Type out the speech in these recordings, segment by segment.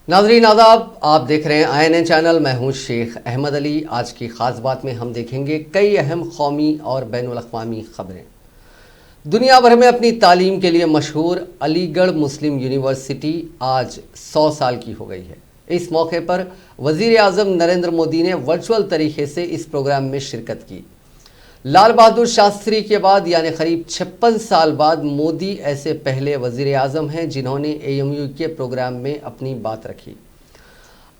नाजरीन आदाब, आप देख रहे हैं INN चैनल। मैं हूं शेख अहमद अली। आज की ख़ास बात में हम देखेंगे कई अहम कौमी और बैनुल अक़वामी ख़बरें। दुनिया भर में अपनी तालीम के लिए मशहूर अलीगढ़ मुस्लिम यूनिवर्सिटी आज 100 साल की हो गई है। इस मौके पर वज़ीर आज़म नरेंद्र मोदी ने वर्चुअल तरीके से इस प्रोग्राम में शिरकत की। लाल बहादुर शास्त्री के बाद यानी करीब 56 साल बाद मोदी ऐसे पहले वज़ीर आज़म हैं जिन्होंने AMU के प्रोग्राम में अपनी बात रखी।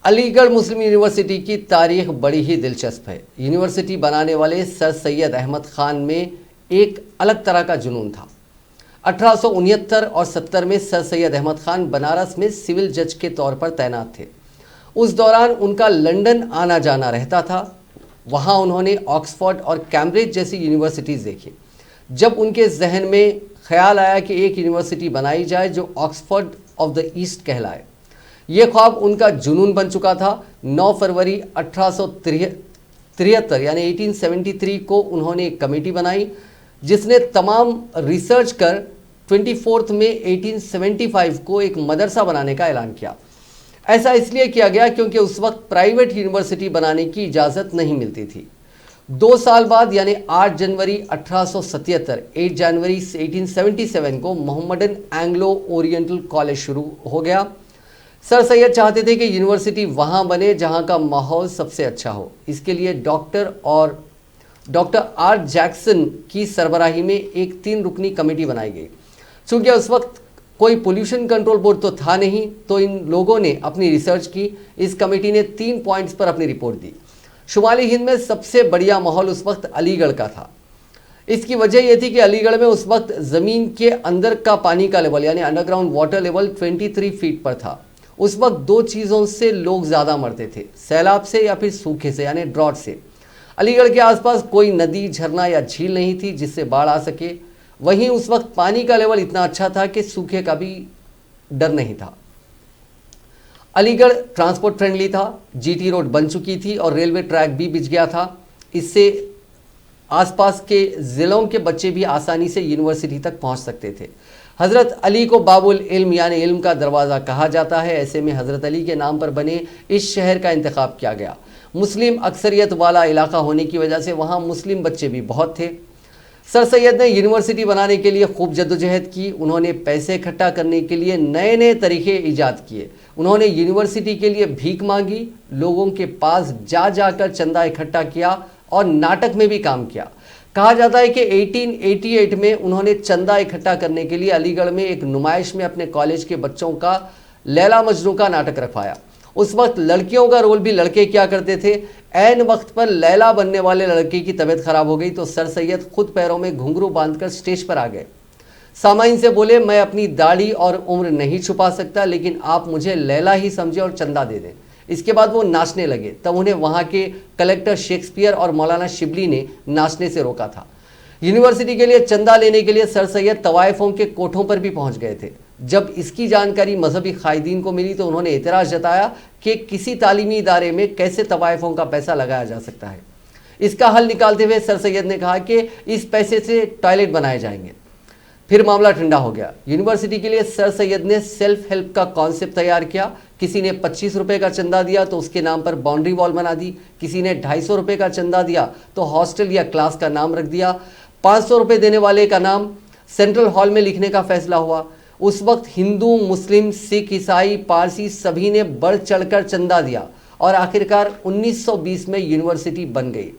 अलीगढ़ मुस्लिम यूनिवर्सिटी की तारीख बड़ी ही दिलचस्प है। यूनिवर्सिटी बनाने वाले सर सैयद अहमद ख़ान में एक अलग तरह का जुनून था। 1869 और 70 में सर सैयद अहमद ख़ान बनारस में सिविल जज के तौर पर तैनात थे। उस दौरान उनका लंदन आना जाना रहता था। वहाँ उन्होंने ऑक्सफोर्ड और कैम्ब्रिज जैसी यूनिवर्सिटीज़ देखी। जब उनके जहन में ख्याल आया कि एक यूनिवर्सिटी बनाई जाए जो ऑक्सफोर्ड ऑफ द ईस्ट कहलाए, ये ख्वाब उनका जुनून बन चुका था। 9 फरवरी 1873 यानी 1873 को उन्होंने एक कमेटी बनाई जिसने तमाम रिसर्च कर 24 मई 1875 को एक मदरसा बनाने का ऐलान किया। ऐसा इसलिए किया गया क्योंकि उस वक्त प्राइवेट यूनिवर्सिटी बनाने की इजाज़त नहीं मिलती थी। 2 साल बाद यानी 8 जनवरी 1877 8 जनवरी 1877 को मोहम्मडन एंग्लो ओरिएंटल कॉलेज शुरू हो गया। सर सैयद चाहते थे कि यूनिवर्सिटी वहाँ बने जहाँ का माहौल सबसे अच्छा हो। इसके लिए डॉक्टर R जैक्सन की सरबराही में एक 3 रुकनी कमेटी बनाई गई। चूँकि उस वक्त कोई पोल्यूशन कंट्रोल बोर्ड तो था नहीं, तो इन लोगों ने अपनी रिसर्च की। इस कमेटी ने 3 पॉइंट्स पर अपनी रिपोर्ट दी। शुमाली हिंद में सबसे बढ़िया माहौल उस वक्त अलीगढ़ का था। इसकी वजह यह थी कि अलीगढ़ में उस वक्त ज़मीन के अंदर का पानी का लेवल यानी अंडरग्राउंड वाटर लेवल 23 फीट पर था। उस वक्त 2 चीज़ों से लोग ज़्यादा मरते थे, सैलाब से या फिर सूखे से यानी ड्रॉट से। अलीगढ़ के आसपास कोई नदी, झरना या झील नहीं थी जिससे बाढ़ आ सके। वहीं उस वक्त पानी का लेवल इतना अच्छा था कि सूखे का भी डर नहीं था। अलीगढ़ ट्रांसपोर्ट फ्रेंडली था। GT रोड बन चुकी थी और रेलवे ट्रैक भी बिछ गया था। इससे आसपास के ज़िलों के बच्चे भी आसानी से यूनिवर्सिटी तक पहुंच सकते थे। हज़रत अली को बाबुल इल्म यानी इल्म का दरवाज़ा कहा जाता है। ऐसे में हज़रत अली के नाम पर बने इस शहर का इंतखाब किया गया। मुस्लिम अक्सरियत वाला इलाका होने की वजह से वहाँ मुस्लिम बच्चे भी बहुत थे। सर सैयद ने यूनिवर्सिटी बनाने के लिए खूब जद्दोजहद की। उन्होंने पैसे इकट्ठा करने के लिए नए नए तरीके ईजाद किए। उन्होंने यूनिवर्सिटी के लिए भीख मांगी, लोगों के पास जा जाकर चंदा इकट्ठा किया और नाटक में भी काम किया। कहा जाता है कि 1888 में उन्होंने चंदा इकट्ठा करने के लिए अलीगढ़ में एक नुमाइश में अपने कॉलेज के बच्चों का लैला मजनू का नाटक रखवाया। उस वक्त लड़कियों का रोल भी लड़के क्या करते थे। ऐन वक्त पर लैला बनने वाले लड़के की तबीयत खराब हो गई तो सर सैयद खुद पैरों में घुंघरू बांधकर स्टेज पर आ गए। सामाइन से बोले, मैं अपनी दाढ़ी और उम्र नहीं छुपा सकता, लेकिन आप मुझे लैला ही समझे और चंदा दे दें। इसके बाद वो नाचने लगे। तब उन्हें वहाँ के कलेक्टर शेक्सपियर और मौलाना शिबली ने नाचने से रोका था। यूनिवर्सिटी के लिए चंदा लेने के लिए सर सैयद तवाइफों के कोठों पर भी पहुँच गए थे। जब इसकी जानकारी मजहबी कायदीन को मिली तो उन्होंने एतराज़ जताया कि किसी तालीमी इदारे में कैसे तवाइफों का पैसा लगाया जा सकता है। इसका हल निकालते हुए सर सैयद ने कहा कि इस पैसे से टॉयलेट बनाए जाएंगे। फिर मामला ठंडा हो गया। यूनिवर्सिटी के लिए सर सैयद ने सेल्फ हेल्प का कॉन्सेप्ट तैयार किया। किसी ने 25 रुपये का चंदा दिया तो उसके नाम पर बाउंड्री वॉल बना दी। किसी ने 250 रुपये का चंदा दिया तो हॉस्टल या क्लास का नाम रख दिया। 500 रुपये देने वाले का नाम सेंट्रल हॉल में लिखने का फैसला हुआ। उस वक्त हिंदू, मुस्लिम, सिख, ईसाई, पारसी सभी ने बढ़ चढ़कर चंदा दिया और आखिरकार 1920 में यूनिवर्सिटी बन गई।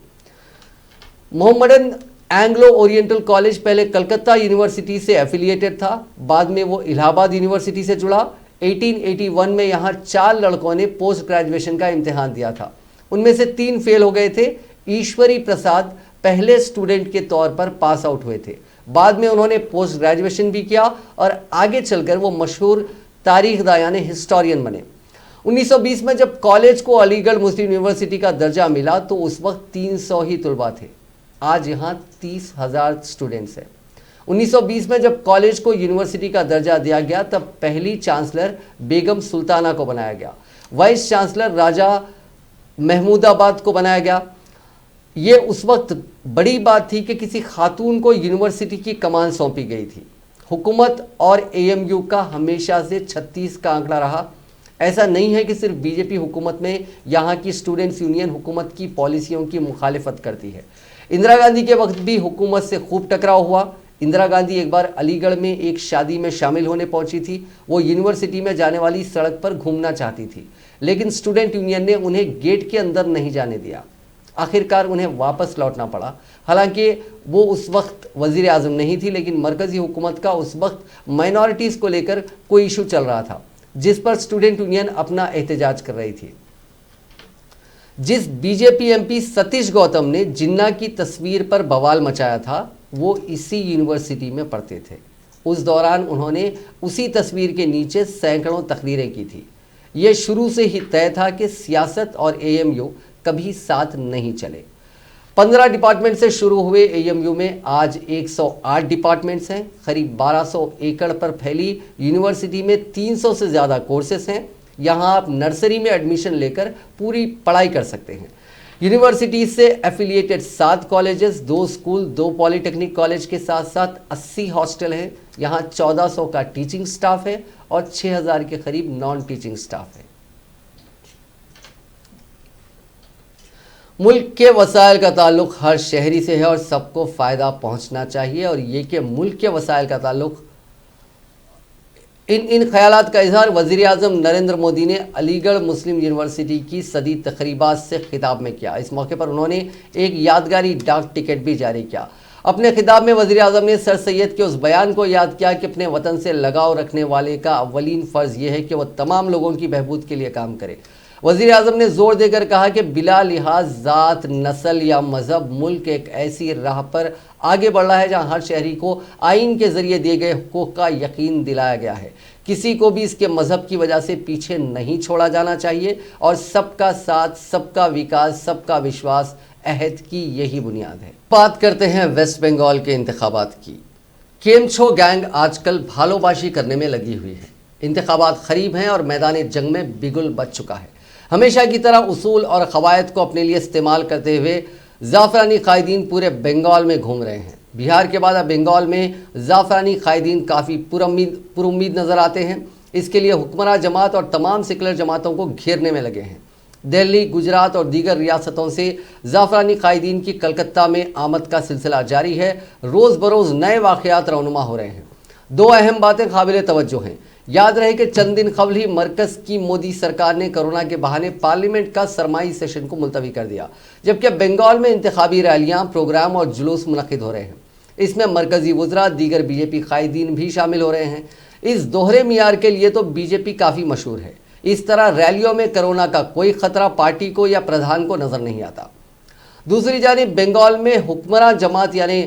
मोहम्मडन एंग्लो ओरिएंटल कॉलेज पहले कलकत्ता यूनिवर्सिटी से एफिलिएटेड था, बाद में वो इलाहाबाद यूनिवर्सिटी से जुड़ा। 1881 में यहाँ 4 लड़कों ने पोस्ट ग्रेजुएशन का इम्तिहान दिया था। उनमें से 3 फेल हो गए थे। ईश्वरी प्रसाद पहले स्टूडेंट के तौर पर पास आउट हुए थे। बाद में उन्होंने पोस्ट ग्रेजुएशन भी किया और आगे चलकर वो मशहूर तारीखदा यानी हिस्टोरियन बने। 1920 में जब कॉलेज को अलीगढ़ मुस्लिम यूनिवर्सिटी का दर्जा मिला तो उस वक्त 300 ही तलबा थे। आज यहाँ 30,000 स्टूडेंट्स हैं। 1920 में जब कॉलेज को यूनिवर्सिटी का दर्जा दिया गया तब पहली चांसलर बेगम सुल्ताना को बनाया गया। वाइस चांसलर राजा महमूदाबाद को बनाया गया। ये उस वक्त बड़ी बात थी कि किसी खातून को यूनिवर्सिटी की कमान सौंपी गई थी। हुकूमत और AMU का हमेशा से 36 का आंकड़ा रहा। ऐसा नहीं है कि सिर्फ बीजेपी हुकूमत में यहाँ की स्टूडेंट्स यूनियन हुकूमत की पॉलिसियों की मुखालिफत करती है। इंदिरा गांधी के वक्त भी हुकूमत से खूब टकराव हुआ। इंदिरा गांधी एक बार अलीगढ़ में एक शादी में शामिल होने पहुंची थी। वो यूनिवर्सिटी में जाने वाली सड़क पर घूमना चाहती थी, लेकिन स्टूडेंट यूनियन ने उन्हें गेट के अंदर नहीं जाने दिया। आखिरकार उन्हें वापस लौटना पड़ा। हालांकि वो उस वक्त वजीर आजम नहीं थी, लेकिन मरकजी हुकूमत का उस वक्त माइनॉरिटीज़ को लेकर कोई इशू चल रहा था, जिस पर स्टूडेंट यूनियन अपना एहतजाज कर रही थी। जिस बीजेपी एमपी सतीश गौतम ने जिन्ना की तस्वीर पर बवाल मचाया था, वो इसी यूनिवर्सिटी में पढ़ते थे। उस दौरान उन्होंने उसी तस्वीर के नीचे सैकड़ों तकरीरें की थी। ये शुरू से ही तय था कि सियासत और एएमयू कभी साथ नहीं चले। 15 डिपार्टमेंट से शुरू हुए एएमयू में आज 108 डिपार्टमेंट्स हैं। करीब 1200 एकड़ पर फैली यूनिवर्सिटी में 300 से ज़्यादा कोर्सेस हैं। यहाँ आप नर्सरी में एडमिशन लेकर पूरी पढ़ाई कर सकते हैं। यूनिवर्सिटी से affiliated 7 colleges, 2 school, 2 polytechnic college के साथ साथ 80 हॉस्टल हैं। यहाँ 1400 का टीचिंग स्टाफ है और 6000 के करीब नॉन टीचिंग स्टाफ है। मुल्क के वसाइल का ताल्लुक हर शहरी से है और सबको फ़ायदा पहुंचना चाहिए, और ये कि मुल्क के वसाइल का ताल्लुक इन ख्यालात का इजहार वज़ीर आज़म नरेंद्र मोदी ने अलीगढ़ मुस्लिम यूनिवर्सिटी की सदी तकरीबात से खिताब में किया। इस मौके पर उन्होंने एक यादगारी डाक टिकट भी जारी किया। अपने खिताब में वज़ीर आज़म ने सर सैयद के उस बयान को याद किया कि अपने वतन से लगाव रखने वाले का अव्वलीन फ़र्ज़ यह है कि वह तमाम लोगों की बहबूद के लिए काम करे। वज़ीर आज़म ने जोर देकर कहा कि बिला लिहाज ज़ात, नस्ल या मज़हब मुल्क एक ऐसी राह पर आगे बढ़ रहा है जहाँ हर शहरी को आइन के ज़रिए दिए गए हुकूक़ का यकीन दिलाया गया है। किसी को भी इसके मज़हब की वजह से पीछे नहीं छोड़ा जाना चाहिए, और सबका साथ, सबका विकास, सबका विश्वास अहद की यही बुनियाद है। बात करते हैं वेस्ट बंगाल के इंतखाबात की। केमछो गैंग आजकल भालोबाशी करने में लगी हुई है। इंतखाबात करीब हैं और मैदान जंग में बिगुल बच चुका है। हमेशा की तरह उसूल और कवायद को अपने लिए इस्तेमाल करते हुए ज़ाफ़रानी कायदीन पूरे बंगाल में घूम रहे हैं। बिहार के बाद अब बंगाल में ज़ाफ़रानी कायदीन काफ़ी पुरुम्मीद नज़र आते हैं। इसके लिए हुक्मरान जमात और तमाम सेकुलर जमातों को घेरने में लगे हैं। दिल्ली, गुजरात और दीगर रियासतों से ज़ाफ़रानी कायदीन की कलकत्ता में आमद का सिलसिला जारी है। रोज़ बरोज़ नए वाक़यात रौनुमा हो रहे हैं। 2 अहम बातें काबिल तवज्जो हैं। याद रहे कि चंद दिन कबल ही मरकज़ की मोदी सरकार ने कोरोना के बहाने पार्लियामेंट का सरमाई सेशन को मुलतवी कर दिया, जबकि बंगाल में इंतखाबी रैलियाँ, प्रोग्राम और जुलूस मुनक़िद हो रहे हैं। इसमें मरकज़ी वज़रा, दीगर बीजेपी कायदीन भी शामिल हो रहे हैं। इस दोहरे मियार के लिए तो बीजेपी काफ़ी मशहूर है। इस तरह रैलियों में कोरोना का कोई ख़तरा पार्टी को या प्रधान को नज़र नहीं आता। दूसरी जानिब बंगाल में हुक्मरान जमात यानी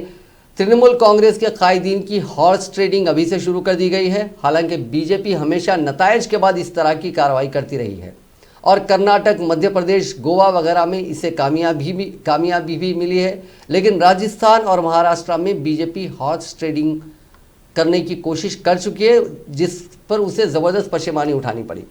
तृणमूल कांग्रेस के कायदीन की हॉर्स ट्रेडिंग अभी से शुरू कर दी गई है। हालांकि बीजेपी हमेशा नताइज के बाद इस तरह की कार्रवाई करती रही है, और कर्नाटक, मध्य प्रदेश, गोवा वगैरह में इसे कामयाबी भी मिली है। लेकिन राजस्थान और महाराष्ट्र में बीजेपी हॉर्स ट्रेडिंग करने की कोशिश कर चुकी है, जिस पर उसे ज़बरदस्त पशेमानी उठानी पड़ी।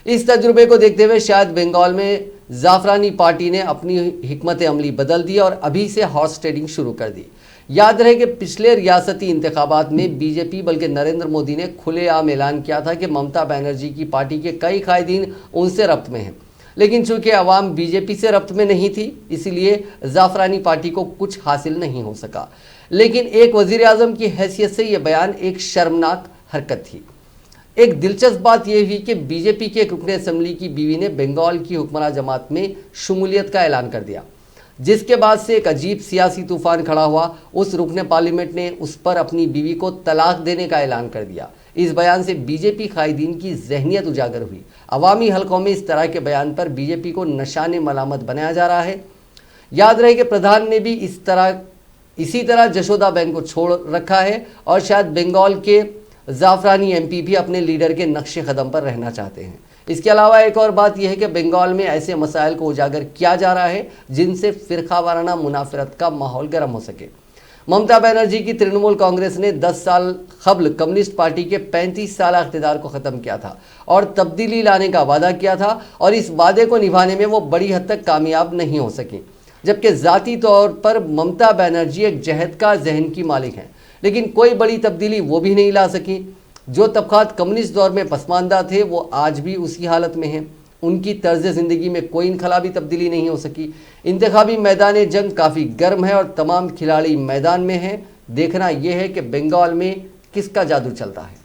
इस तजुर्बे को देखते हुए शायद बंगाल में ज़ाफ़रानी पार्टी ने अपनी हिकमत अमली बदल दी और अभी से हॉर्स ट्रेडिंग शुरू कर दी। याद रहे कि पिछले रियासती इंतखाबात में बीजेपी बल्कि नरेंद्र मोदी ने खुलेआम ऐलान किया था कि ममता बनर्जी की पार्टी के कई कायदीन उनसे रब्त में हैं, लेकिन चूंकि अवाम बीजेपी से रब्त में नहीं थी, इसलिए ज़ाफ़रानी पार्टी को कुछ हासिल नहीं हो सका। लेकिन एक वज़ीर आज़म की हैसियत से यह बयान एक शर्मनाक हरकत थी। एक दिलचस्प बात यह हुई कि बीजेपी के एक रुकन असम्बली की बीवी ने बंगाल की हुक्मरान जमात में शमूलियत का ऐलान कर दिया, जिसके बाद से एक अजीब सियासी तूफान खड़ा हुआ। उस रुकन पार्लियामेंट ने उस पर अपनी बीवी को तलाक देने का ऐलान कर दिया। इस बयान से बीजेपी कायदीन की जहनियत उजागर हुई। अवामी हलकों में इस तरह के बयान पर बीजेपी को निशाने मलामत बनाया जा रहा है। याद रहे कि प्रधान ने भी इसी तरह जशोदा बहन को छोड़ रखा है, और शायद बंगाल के ज़ाफ़रानी एमपी भी अपने लीडर के नक्शे कदम पर रहना चाहते हैं। इसके अलावा एक और बात यह है कि बंगाल में ऐसे मसाइल को उजागर किया जा रहा है जिनसे फ़िरका वाराना मुनाफरत का माहौल गर्म हो सके। ममता बनर्जी की तृणमूल कांग्रेस ने 10 साल कबल कम्युनिस्ट पार्टी के 35 साल इक़्तिदार को ख़त्म किया था और तब्दीली लाने का वादा किया था, और इस वादे को निभाने में वो बड़ी हद तक कामयाब नहीं हो सकी। जबकि ज़ाती तौर पर ममता बनर्जी एक जहद का जहन की मालिक हैं, लेकिन कोई बड़ी तब्दीली वो भी नहीं ला सकी। जो तबकात कम्युनिस्ट दौर में पसमानदा थे वो आज भी उसी हालत में हैं। उनकी तर्ज ज़िंदगी में कोई इनकलाबी तब्दीली नहीं हो सकी। इंतखाबी मैदान जंग काफ़ी गर्म है और तमाम खिलाड़ी मैदान में हैं। देखना यह है कि बंगाल में किसका जादू चलता है।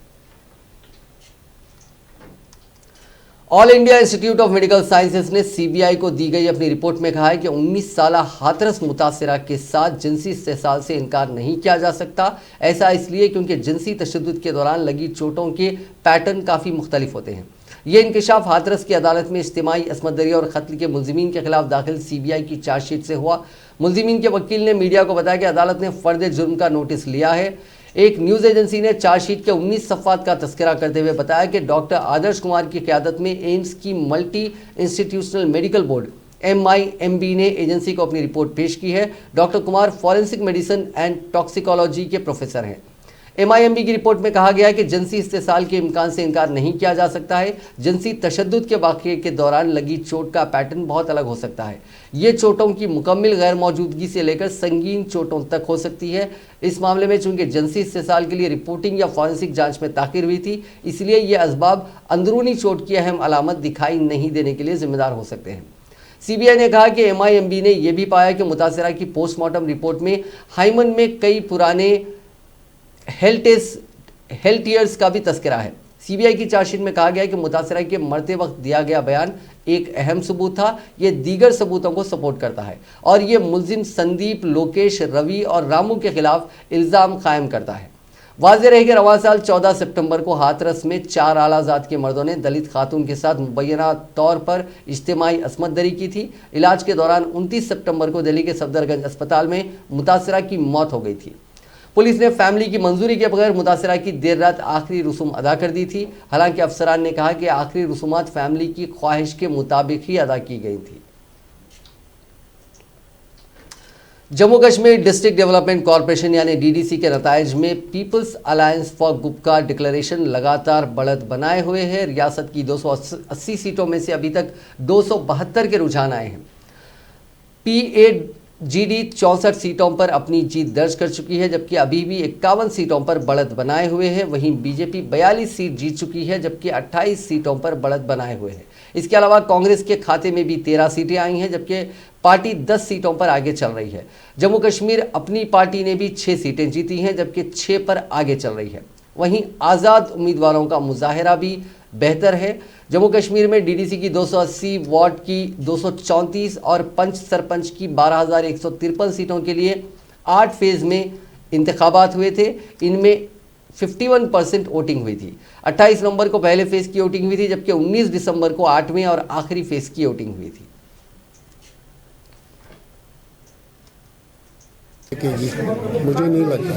All India institute of medical sciences ने सीबीआई को दी गई अपनी रिपोर्ट में कहा है कि 19 साला हाथरस मुतासिरा के साथ जिनसी इस्तेसाल से इनकार नहीं किया जा सकता। ऐसा इसलिए क्योंकि जिनसी तशद्दुद के दौरान लगी चोटों के पैटर्न काफ़ी मुख्तलिफ होते हैं। ये इंकशाफ हाथरस की अदालत में इज्तिमाई असमत दरी और कत्ल के मुलजिमीन के खिलाफ दाखिल सीबीआई की चार्जशीट से हुआ। मुलजिमीन के वकील ने मीडिया को बताया कि अदालत ने फर्द जुर्म का नोटिस लिया है। एक न्यूज़ एजेंसी ने चार्जशीट के 19 सफ़ात का तस्करा करते हुए बताया कि डॉक्टर आदर्श कुमार की क़यादत में एम्स की multi institutional medical board MIMB ने एजेंसी को अपनी रिपोर्ट पेश की है। Doctor Kumar forensic medicine and toxicology के प्रोफेसर हैं। MIMB की रिपोर्ट में कहा गया है कि जिनसी इस्तेसाल के इम्कान से इनकार नहीं किया जा सकता है। जिनसी तशद्दुद के वाक़ये के दौरान लगी चोट का पैटर्न बहुत अलग हो सकता है। ये चोटों की मुकम्मल गैर मौजूदगी से लेकर संगीन चोटों तक हो सकती है। इस मामले में चूंकि जिनसी इस्तेसाल के लिए रिपोर्टिंग या फॉरेंसिक जांच में ताख़ीर हुई थी, इसलिए ये असबाब अंदरूनी चोट की अहम अलामत दिखाई नहीं देने के लिए जिम्मेदार हो सकते हैं। सीबीआई ने कहा कि MIMB ने यह भी पाया कि मुतासिरा की पोस्टमार्टम रिपोर्ट में हाइमन में कई पुराने हेल्टियर्स का भी तस्करा है। सीबीआई की चार्जशीट में कहा गया है कि मुतासिरा के मरते वक्त दिया गया बयान एक अहम सबूत था। ये दीगर सबूतों को सपोर्ट करता है और ये मुलजिम संदीप, लोकेश, रवि और रामू के खिलाफ इल्ज़ाम कायम करता है। वाज़ेह रहे कि रवां साल 14 सितंबर को हाथरस में 4 आला ज़ात के मर्दों ने दलित खातून के साथ मुबैना तौर पर इज्तिमाई असमत दरी की थी। इलाज के दौरान 29 सितंबर को दिल्ली के सफदरगंज अस्पताल में मुतासिरा की मौत हो गई थी। पुलिस ने फैमिली की मंजूरी के बगैर मुतासिरा की देर रात आखिरी रसूम अदा कर दी थी। हालांकि अफसरान ने कहा कि आखिरी रसूमात फैमिली की ख्वाहिश के मुताबिक ही अदा की गई थी। Jammu Kashmir district development corporation यानी DDC के नताइज में people's alliance for Gupkar declaration लगातार बढ़त बनाए हुए है। रियासत की 280 सीटों में से अभी तक 272 के रुझान आए हैं। PAGD 64 सीटों पर अपनी जीत दर्ज कर चुकी है, जबकि अभी भी 51 सीटों पर बढ़त बनाए हुए है। वहीं बीजेपी 42 सीट जीत चुकी है, जबकि 28 सीटों पर बढ़त बनाए हुए है। इसके अलावा कांग्रेस के खाते में भी 13 सीटें आई हैं, जबकि पार्टी 10 सीटों पर आगे चल रही है। जम्मू कश्मीर अपनी पार्टी ने भी 6 सीटें जीती हैं, जबकि 6 पर आगे चल रही है। वहीं आज़ाद उम्मीदवारों का मुजाहिरा भी बेहतर है। जम्मू कश्मीर में DDC की 280, वार्ड की 234 और पंच सरपंच की 12,153 सीटों के लिए 8 फेज़ में इंतखाबात हुए थे। इनमें 51% वोटिंग हुई थी। 28 नवंबर को पहले फेज़ की वोटिंग हुई थी, जबकि 19 दिसंबर को 8वें और आखिरी फेज़ की वोटिंग हुई थी। मुझे नहीं लगता।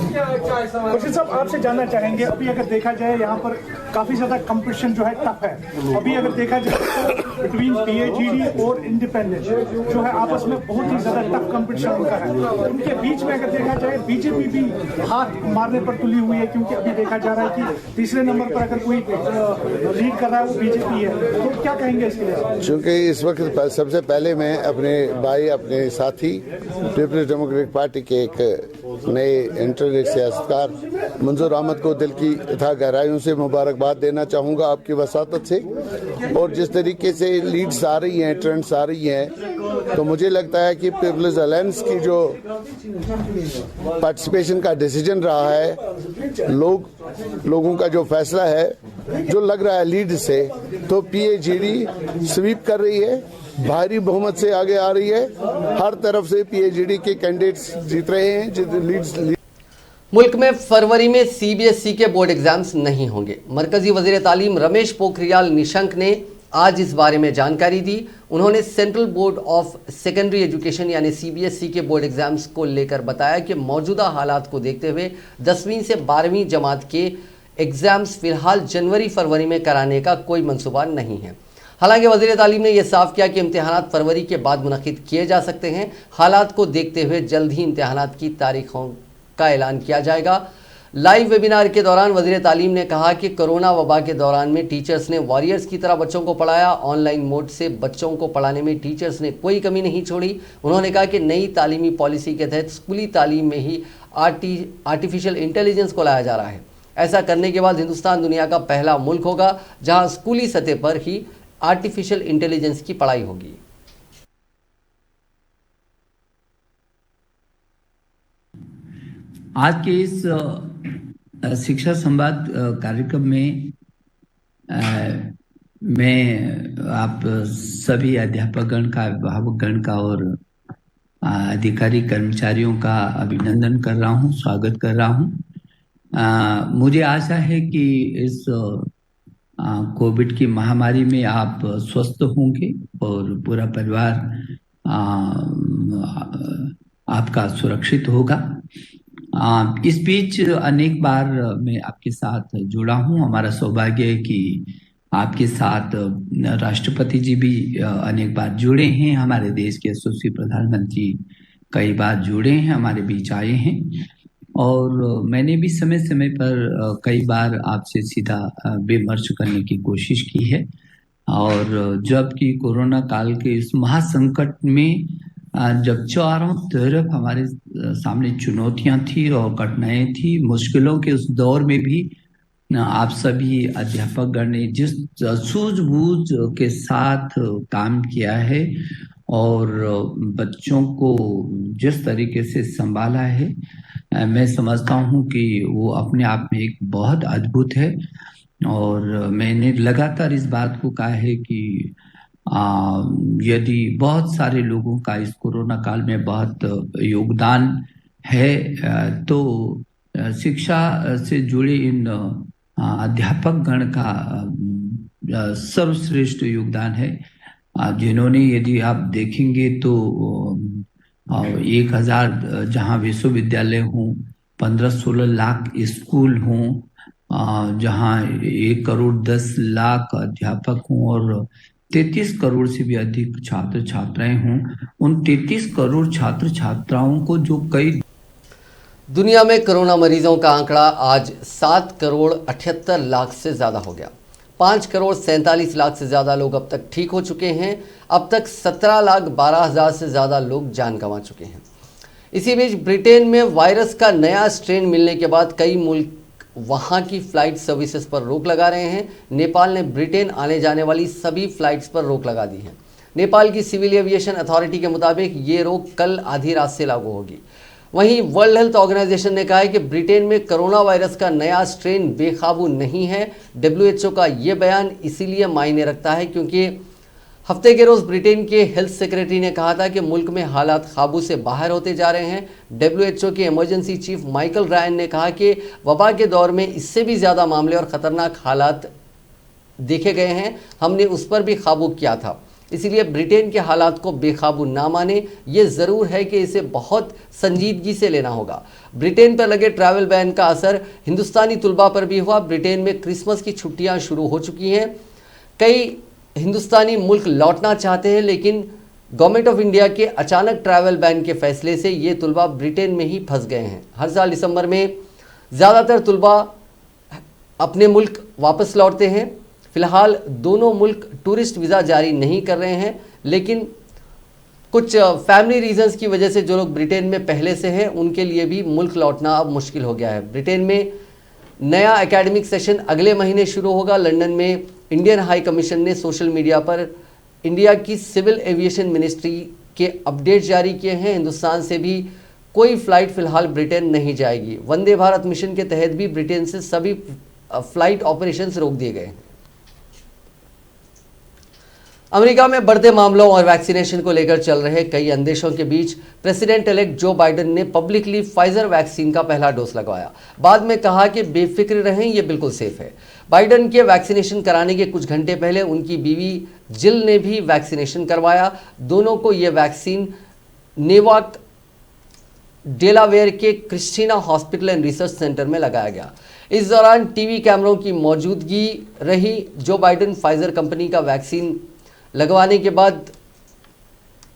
खुर्शीद साहब, आपसे जानना चाहेंगे, अभी अगर देखा जाए यहाँ पर काफ़ी ज़्यादा कंपटीशन जो है टफ है। अभी अगर देखा जाए तो बिटवीन PAGD और इंडिपेंडेंट जो है आपस में बहुत ही ज़्यादा टफ कंपटीशन उनका है। उनके बीच में अगर देखा जाए बीजेपी भी हाथ मारने पर तुली हुई है, क्योंकि अभी देखा जा रहा है कि तीसरे नंबर पर अगर कोई लीड कर रहा है वो बीजेपी है। तो क्या कहेंगे इसके लिए? चूँकि इस वक्त सबसे पहले मैं अपने भाई, अपने साथी पीपल्स डेमोक्रेटिक पार्टी के एक नए इंटरनेट सियासतकार मंजूर अहमद को दिल की तथा गहराइयों से मुबारकबाद देना चाहूँगा आपकी वसातत से। और जिस तरीके से लीड्स आ रही हैं, ट्रेंड्स आ रही हैं, तो मुझे लगता है कि पीपल्स अलायंस की जो पार्टिसिपेशन का डिसीजन रहा है, लोगों का जो फैसला है, जो लग रहा है लीड से, तो PAGD स्वीप कर रही है, भारी बहुमत से आगे आ रही है। हर तरफ से PAGD के कैंडिडेट्स जीत रहे हैं। मुल्क में फरवरी में CBSE के बोर्ड एग्जाम्स नहीं होंगे। मरकजी वजीर तालीम रमेश पोखरियाल निशंक ने आज इस बारे में जानकारी दी। उन्होंने central board of secondary education यानी CBSE के बोर्ड एग्जाम्स को लेकर बताया कि मौजूदा हालात को देखते हुए 10वीं से 12वीं जमात के एग्जाम्स फिलहाल जनवरी-फरवरी में कराने का कोई मंसूबा नहीं है। हालांकि वज़ीर तालीम ने यह साफ किया कि इम्तिहानात फरवरी के बाद मुनक़िद किए जा सकते हैं। हालात को देखते हुए जल्द ही इम्तिहानात की तारीखों का ऐलान किया जाएगा। लाइव वेबिनार के दौरान वज़ीर तालीम ने कहा कि कोरोना वबा के दौरान में टीचर्स ने वॉरियर्स की तरह बच्चों को पढ़ाया। ऑनलाइन मोड से बच्चों को पढ़ाने में टीचर्स ने कोई कमी नहीं छोड़ी। उन्होंने कहा कि नई तालीमी पॉलिसी के तहत स्कूली तालीम में ही आर्टिफिशियल इंटेलिजेंस को लाया जा रहा है। ऐसा करने के बाद हिंदुस्तान दुनिया का पहला मुल्क होगा जहां स्कूली सतह पर ही आर्टिफिशियल इंटेलिजेंस की पढ़ाई होगी। आज के इस शिक्षा संवाद कार्यक्रम में मैं आप सभी अध्यापकगण का, अभिभावकगण का और अधिकारी कर्मचारियों का अभिनंदन कर रहा हूं, स्वागत कर रहा हूं। मुझे आशा है कि इस कोविड की महामारी में आप स्वस्थ होंगे और पूरा परिवार आपका सुरक्षित होगा। इस बीच अनेक बार मैं आपके साथ जुड़ा हूं। हमारा सौभाग्य है कि आपके साथ राष्ट्रपति जी भी अनेक बार जुड़े हैं, हमारे देश के यशस्वी प्रधानमंत्री कई बार जुड़े हैं, हमारे बीच आए हैं और मैंने भी समय समय पर कई बार आपसे सीधा विमर्श करने की कोशिश की है। और जबकि कोरोना काल के इस महासंकट में जब चारों तरफ हमारे सामने चुनौतियां थी और कठिनाइयां थी, मुश्किलों के उस दौर में भी आप सभी अध्यापकगण ने जिस सूझबूझ के साथ काम किया है और बच्चों को जिस तरीके से संभाला है, मैं समझता हूं कि वो अपने आप में एक बहुत अद्भुत है। और मैंने लगातार इस बात को कहा है कि यदि बहुत सारे लोगों का इस कोरोना काल में बहुत योगदान है तो शिक्षा से जुड़े इन अध्यापक गण का सर्वश्रेष्ठ योगदान है, जिन्होंने, यदि आप देखेंगे तो 1000 जहाँ विश्वविद्यालय हों, 15-16 लाख स्कूल हों, जहाँ 1 करोड़ 10 लाख अध्यापक हों और 33 करोड़ से भी अधिक छात्र छात्राएं हों, उन 33 करोड़ छात्र छात्राओं को जो कई दुनिया में कोरोना मरीजों का आंकड़ा आज 7 करोड़ 78 लाख से ज़्यादा हो गया। 5 करोड़ 47 लाख से ज़्यादा लोग अब तक ठीक हो चुके हैं। अब तक 17 लाख 12 हज़ार से ज़्यादा लोग जान गंवा चुके हैं। इसी बीच ब्रिटेन में वायरस का नया स्ट्रेन मिलने के बाद कई मुल्क वहां की फ्लाइट सर्विसेज पर रोक लगा रहे हैं। नेपाल ने ब्रिटेन आने जाने वाली सभी फ्लाइट्स पर रोक लगा दी है। नेपाल की सिविल एविएशन अथॉरिटी के मुताबिक ये रोक कल आधी रात से लागू होगी। वहीं वर्ल्ड हेल्थ ऑर्गेनाइजेशन ने कहा है कि ब्रिटेन में कोरोना वायरस का नया स्ट्रेन बेकाबू नहीं है। WHO का ये बयान इसीलिए मायने रखता है क्योंकि हफ्ते के रोज ब्रिटेन के हेल्थ सेक्रेटरी ने कहा था कि मुल्क में हालात काबू से बाहर होते जा रहे हैं। WHO के इमरजेंसी चीफ माइकल रायन ने कहा कि वबा के दौर में इससे भी ज़्यादा मामले और ख़तरनाक हालात देखे गए हैं, हमने उस पर भी काबू किया था, इसलिए ब्रिटेन के हालात को बेकाबू ना माने। ये ज़रूर है कि इसे बहुत संजीदगी से लेना होगा। ब्रिटेन पर लगे ट्रैवल बैन का असर हिंदुस्तानी तुलबा पर भी हुआ। ब्रिटेन में क्रिसमस की छुट्टियां शुरू हो चुकी हैं। कई हिंदुस्तानी मुल्क लौटना चाहते हैं, लेकिन गवर्नमेंट ऑफ इंडिया के अचानक ट्रैवल बैन के फैसले से ये तुलबा ब्रिटेन में ही फंस गए हैं। हर साल दिसंबर में ज़्यादातर तुलबा अपने मुल्क वापस लौटते हैं। फिलहाल दोनों मुल्क टूरिस्ट वीज़ा जारी नहीं कर रहे हैं, लेकिन कुछ फैमिली रीजंस की वजह से जो लोग ब्रिटेन में पहले से हैं उनके लिए भी मुल्क लौटना अब मुश्किल हो गया है। ब्रिटेन में नया एकेडमिक सेशन अगले महीने शुरू होगा। लंदन में इंडियन हाई कमीशन ने सोशल मीडिया पर इंडिया की सिविल एविएशन मिनिस्ट्री के अपडेट जारी किए हैं। हिंदुस्तान से भी कोई फ़्लाइट फ़िलहाल ब्रिटेन नहीं जाएगी। वंदे भारत मिशन के तहत भी ब्रिटेन से सभी फ़्लाइट ऑपरेशंस रोक दिए गए हैं। अमेरिका में बढ़ते मामलों और वैक्सीनेशन को लेकर चल रहे कई अंदेशों के बीच प्रेसिडेंट इलेक्ट जो बाइडेन ने पब्लिकली फाइजर वैक्सीन का पहला डोज लगवाया। बाद में कहा कि बेफिक्र रहें, ये बिल्कुल सेफ है। बाइडेन के वैक्सीनेशन कराने के कुछ घंटे पहले उनकी बीवी जिल ने भी वैक्सीनेशन करवाया। दोनों को ये वैक्सीन नेवार्क डेलावेयर के Christiana hospital and research centre में लगाया गया। इस दौरान टीवी कैमरों की मौजूदगी रही। जो बाइडेन फाइजर कंपनी का वैक्सीन लगवाने के बाद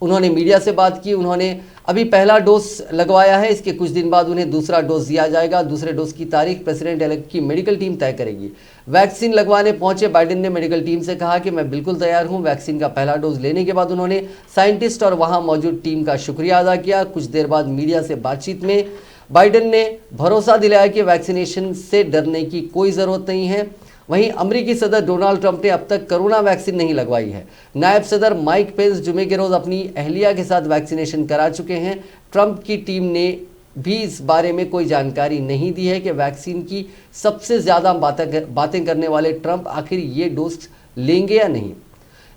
उन्होंने मीडिया से बात की। उन्होंने अभी पहला डोज लगवाया है, इसके कुछ दिन बाद उन्हें दूसरा डोज दिया जाएगा। दूसरे डोज की तारीख प्रेसिडेंट इलेक्ट की मेडिकल टीम तय करेगी। वैक्सीन लगवाने पहुंचे बाइडेन ने मेडिकल टीम से कहा कि मैं बिल्कुल तैयार हूं। वैक्सीन का पहला डोज लेने के बाद उन्होंने साइंटिस्ट और वहां मौजूद टीम का शुक्रिया अदा किया। कुछ देर बाद मीडिया से बातचीत में बाइडेन ने भरोसा दिलाया कि वैक्सीनेशन से डरने की कोई ज़रूरत नहीं है। वहीं अमेरिकी सदर डोनाल्ड ट्रंप ने अब तक कोरोना वैक्सीन नहीं लगवाई है। नायब सदर माइक पेंस जुमे के रोज अपनी अहलिया के साथ वैक्सीनेशन करा चुके हैं। ट्रंप की टीम ने भी इस बारे में कोई जानकारी नहीं दी है कि वैक्सीन की सबसे ज़्यादा बातें करने वाले ट्रंप आखिर ये डोज लेंगे या नहीं।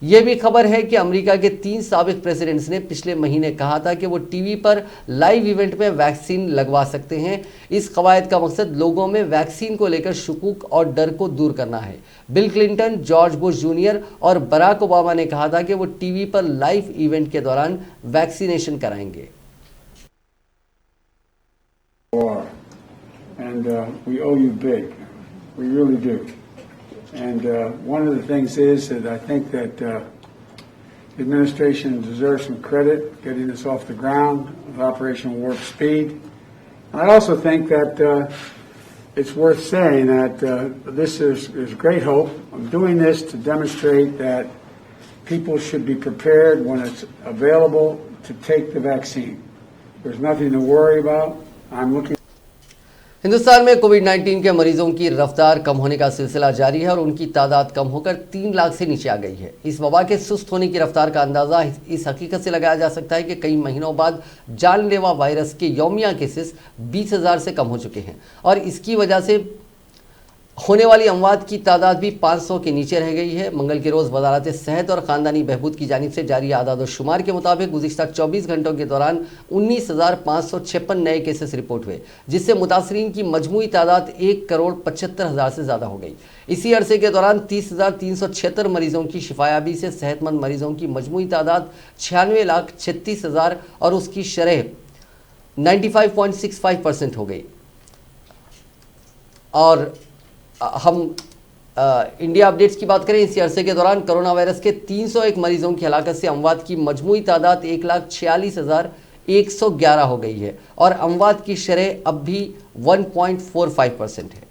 ये भी खबर है कि अमेरिका के 3 साबिक प्रेसिडेंट्स ने पिछले महीने कहा था कि वो टीवी पर लाइव इवेंट में वैक्सीन लगवा सकते हैं। इस कवायद का मकसद लोगों में वैक्सीन को लेकर शुकूक और डर को दूर करना है। Bill Clinton, George Bush junior और बराक ओबामा ने कहा था कि वो टीवी पर लाइव इवेंट के दौरान वैक्सीनेशन कराएंगे। And we owe you big. We really do. And one of the things is that I think that the administration deserves some credit getting this off the ground with Operation Warp Speed. And I also think that it's worth saying that this is great hope. I'm doing this to demonstrate that people should be prepared when it's available to take the vaccine. There's nothing to worry about. I'm looking. Hindustan में कोविड-19 के मरीजों की रफ्तार कम होने का सिलसिला जारी है और उनकी तादाद कम होकर 3 लाख से नीचे आ गई है। इस वबा के सुस्त होने की रफ्तार का अंदाज़ा इस हकीकत से लगाया जा सकता है कि कई महीनों बाद जानलेवा वायरस के यौमिया केसेस 20,000 से कम हो चुके हैं और इसकी वजह से होने वाली अमवात की तादाद भी 500 के नीचे रह गई है। मंगल के रोज़ वजारत सेहत और ख़ानदानी बहबूद की जानिब से जारी आदाद शुमार के मुताबिक गुज़िश्ता 24 घंटों के दौरान 19,556 नए केसेस रिपोर्ट हुए, जिससे मुतासरीन की मजमूई तादाद 1,75,00,000 से ज़्यादा हो गई। इसी अरसे के दौरान 30,376 मरीजों की शिफायाबी से सेहतमंद मरीजों की मजमूई तादाद 96,36,000 और उसकी शरह 95.65% हो गई। और हम इंडिया अपडेट्स की बात करें, इसी अरसे के दौरान कोरोना वायरस के 301 मरीजों की हलाकत से अमवात की मजमूई तादाद 1,46,111 हो गई है और अमवात की शरह अब भी 1.45% है।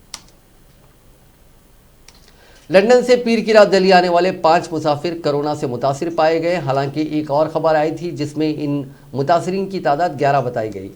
लंदन से पीर की रात दिल्ली आने वाले 5 मुसाफिर कोरोना से मुतासिर पाए गए। हालांकि एक और खबर आई थी जिसमें इन मुतासिरीन की तादाद 11 बताई गई।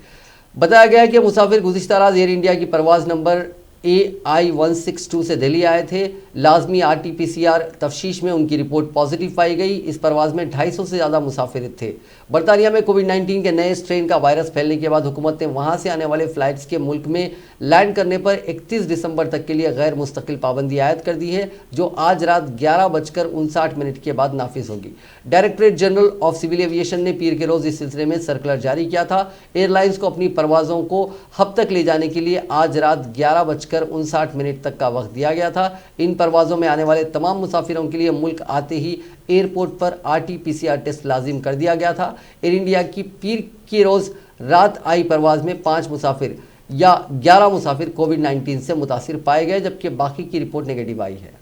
बताया गया कि मुसाफिर गुज़िश्ता रात एयर इंडिया की परवाज़ नंबर AI-162 से दिल्ली आए थे। लाजमी RT-PCR तफ्शीश में उनकी रिपोर्ट पॉजिटिव पाई गई। इस परवाज़ में 250 से ज़्यादा मुसाफिर थे। बरतानिया में कोविड-19 के नए स्ट्रेन का वायरस फैलने के बाद हुकूमत ने वहां से आने वाले फ़्लाइट्स के मुल्क में लैंड करने पर 31 दिसंबर तक के लिए गैर मुस्तकिल पाबंदी आयद कर दी है, जो आज रात 11:59 के बाद नाफिज होगी। Directorate general of civil aviation ने पीर के रोज़ इस सिलसिले में सर्कुलर जारी किया था। एयरलाइंस को अपनी परवाज़ों को हब तक ले जाने के लिए आज रात 11:59 तक का वक्त दिया गया था। इन परवाज़ों में आने वाले तमाम मुसाफिरों के लिए मुल्क आते ही एयरपोर्ट पर RT-PCR टेस्ट लाजिम कर दिया गया था। एयर इंडिया की पीर की रोज़ रात आई परवाज़ में 5 मुसाफिर या 11 मुसाफिर कोविड-19 से मुतासिर पाए गए, जबकि बाकी की रिपोर्ट नेगेटिव आई है।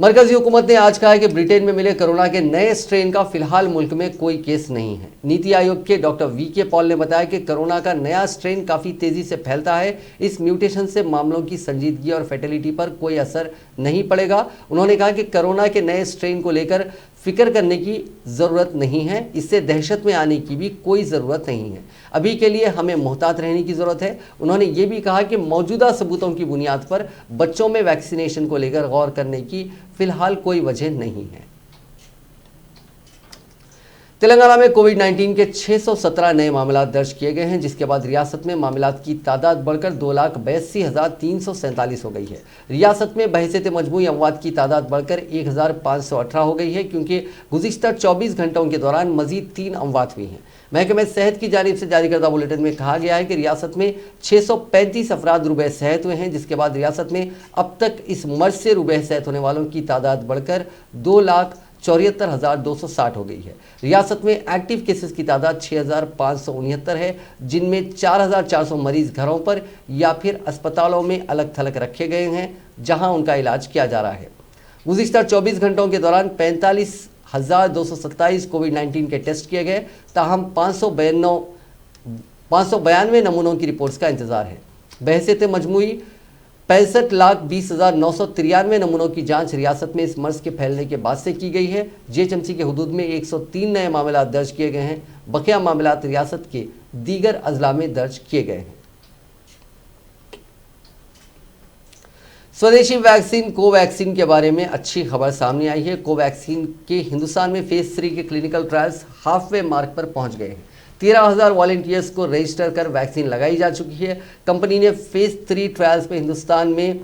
मरकजी हुकूमत ने आज कहा है कि ब्रिटेन में मिले कोरोना के नए स्ट्रेन का फिलहाल मुल्क में कोई केस नहीं है। नीति आयोग के डॉक्टर VK पॉल ने बताया कि कोरोना का नया स्ट्रेन काफ़ी तेज़ी से फैलता है। इस म्यूटेशन से मामलों की संजीदगी और फैटेलिटी पर कोई असर नहीं पड़ेगा। उन्होंने कहा कि कोरोना के नए स्ट्रेन को लेकर फिक्र करने की ज़रूरत नहीं है, इससे दहशत में आने की भी कोई ज़रूरत नहीं है। अभी के लिए हमें मोहतात रहने की ज़रूरत है। उन्होंने ये भी कहा कि मौजूदा सबूतों की बुनियाद पर बच्चों में वैक्सीनेशन को लेकर गौर करने की फ़िलहाल कोई वजह नहीं है। तेलंगाना में कोविड-19 के 617 नए मामला दर्ज किए गए हैं, जिसके बाद रियासत में मामलात की तादाद बढ़कर 2,82,347 हो गई है। रियासत में बहैसियत मजमूई अमवात की तादाद बढ़कर 1,518 हो गई है, क्योंकि गुज़िश्ता 24 घंटों के दौरान मजीद 3 अमवात हुई हैं। महकमे सेहत की जानिब से जारी करदा बुलेटिन में कहा गया है कि रियासत में 635 अफराद रुबह सेहत हुए हैं, जिसके बाद रियासत में अब तक इस मर्ज से रुबह सेहत होने वालों की तादाद बढ़कर 2,74,260 हो गई है। रियासत में एक्टिव केसेस की तादाद 6,569 है, जिनमें 4,400 मरीज घरों पर या फिर अस्पतालों में अलग थलग रखे गए हैं, जहां उनका इलाज किया जा रहा है। गुज़िश्ता 24 घंटों के दौरान 45,227 कोविड-19 के टेस्ट किए गए, ताहम 592 नमूनों की रिपोर्ट्स का इंतजार है। बहैसियत मजमूई 65,20,993 नमूनों की जांच रियासत में इस मर्ज के फैलने के बाद से की गई है। JHMC के हुदूद में 103 नए मामला दर्ज किए गए हैं। बकिया मामलात रियासत के दीगर अजला में दर्ज किए गए हैं। स्वदेशी वैक्सीन कोवैक्सीन के बारे में अच्छी खबर सामने आई है। कोवैक्सीन के हिंदुस्तान में फेज 3 के क्लिनिकल ट्रायल्स हाफवे मार्क पर पहुंच गए हैं। 13,000 वॉलंटियर्स को रजिस्टर कर वैक्सीन लगाई जा चुकी है। कंपनी ने फेज 3 ट्रायल्स में हिंदुस्तान में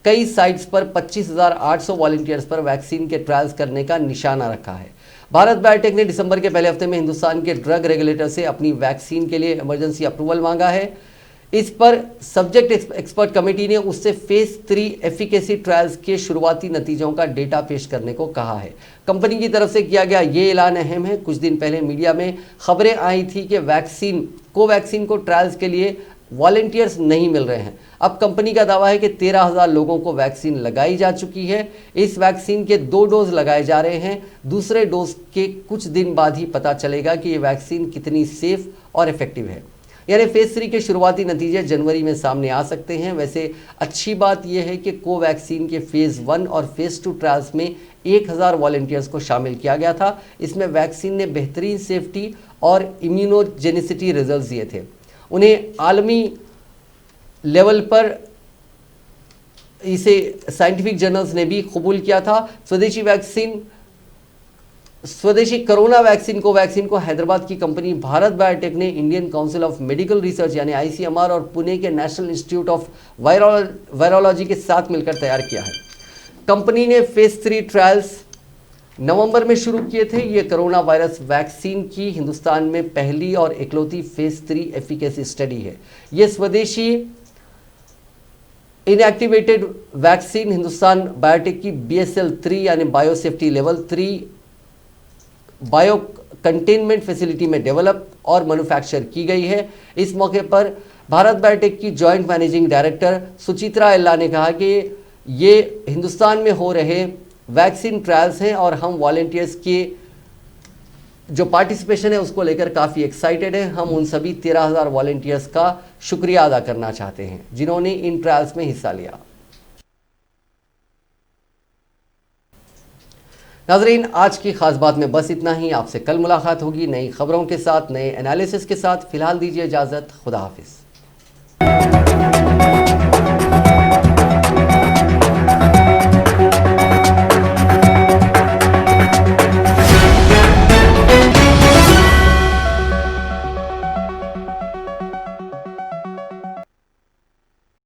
कई साइट्स पर 25,800 वॉलंटियर्स पर वैक्सीन के ट्रायल्स करने का निशाना रखा है। भारत बायोटेक ने दिसंबर के पहले हफ्ते में हिंदुस्तान के ड्रग रेगुलेटर से अपनी वैक्सीन के लिए इमरजेंसी अप्रूवल मांगा है। इस पर सब्जेक्ट एक्सपर्ट कमेटी ने उससे फेज 3 एफिकेसी ट्रायल्स के शुरुआती नतीजों का डेटा पेश करने को कहा है। कंपनी की तरफ से किया गया ये ऐलान अहम है। कुछ दिन पहले मीडिया में खबरें आई थी कि कोवैक्सीन को ट्रायल्स के लिए वॉलंटियर्स नहीं मिल रहे हैं। अब कंपनी का दावा है कि 13,000 लोगों को वैक्सीन लगाई जा चुकी है। इस वैक्सीन के 2 डोज लगाए जा रहे हैं। दूसरे डोज के कुछ दिन बाद ही पता चलेगा कि ये वैक्सीन कितनी सेफ और इफेक्टिव है। यानी फेज 3 के शुरुआती नतीजे जनवरी में सामने आ सकते हैं। वैसे अच्छी बात यह है कि कोवैक्सीन के फेज 1 और फेज 2 ट्रायल्स में 1,000 वॉलंटियर्स को शामिल किया गया था। इसमें वैक्सीन ने बेहतरीन सेफ्टी और इम्यूनोजेनिसिटी रिजल्ट्स दिए थे। उन्हें आलमी लेवल पर इसे साइंटिफिक जर्नल्स ने भी कबूल किया था। स्वदेशी कोरोना वैक्सीन कोवैक्सीन को हैदराबाद की कंपनी भारत बायोटेक ने Indian council of medical research यानी ICMR और पुणे के नेशनल इंस्टीट्यूट ऑफ वायरोलॉजी के साथ मिलकर तैयार किया है। कंपनी ने फेज 3 ट्रायल्स नवंबर में शुरू किए थे। ये कोरोना वायरस वैक्सीन की हिंदुस्तान में पहली और इकलौती फेज 3 एफिकेसी स्टडी है। ये स्वदेशी इनएक्टिवेटेड वैक्सीन हिंदुस्तान बायोटेक की BSL-3 यानी biosafety level 3 bio containment facility में डेवलप और मैन्युफैक्चर की गई है। इस मौके पर भारत बायोटेक की जॉइंट मैनेजिंग डायरेक्टर सुचित्रा एल्ला ने कहा कि ये हिंदुस्तान में हो रहे वैक्सीन ट्रायल्स हैं और हम वॉलंटियर्स के जो पार्टिसिपेशन है उसको लेकर काफ़ी एक्साइटेड हैं। हम उन सभी 13,000 वॉलंटियर्स का शुक्रिया अदा करना चाहते हैं जिन्होंने इन ट्रायल्स में हिस्सा लिया। नाजरीन, आज की खास बात में बस इतना ही। आपसे कल मुलाकात होगी नई खबरों के साथ, नए एनालिसिस के साथ। फिलहाल दीजिए इजाज़त। खुदा हाफिज़।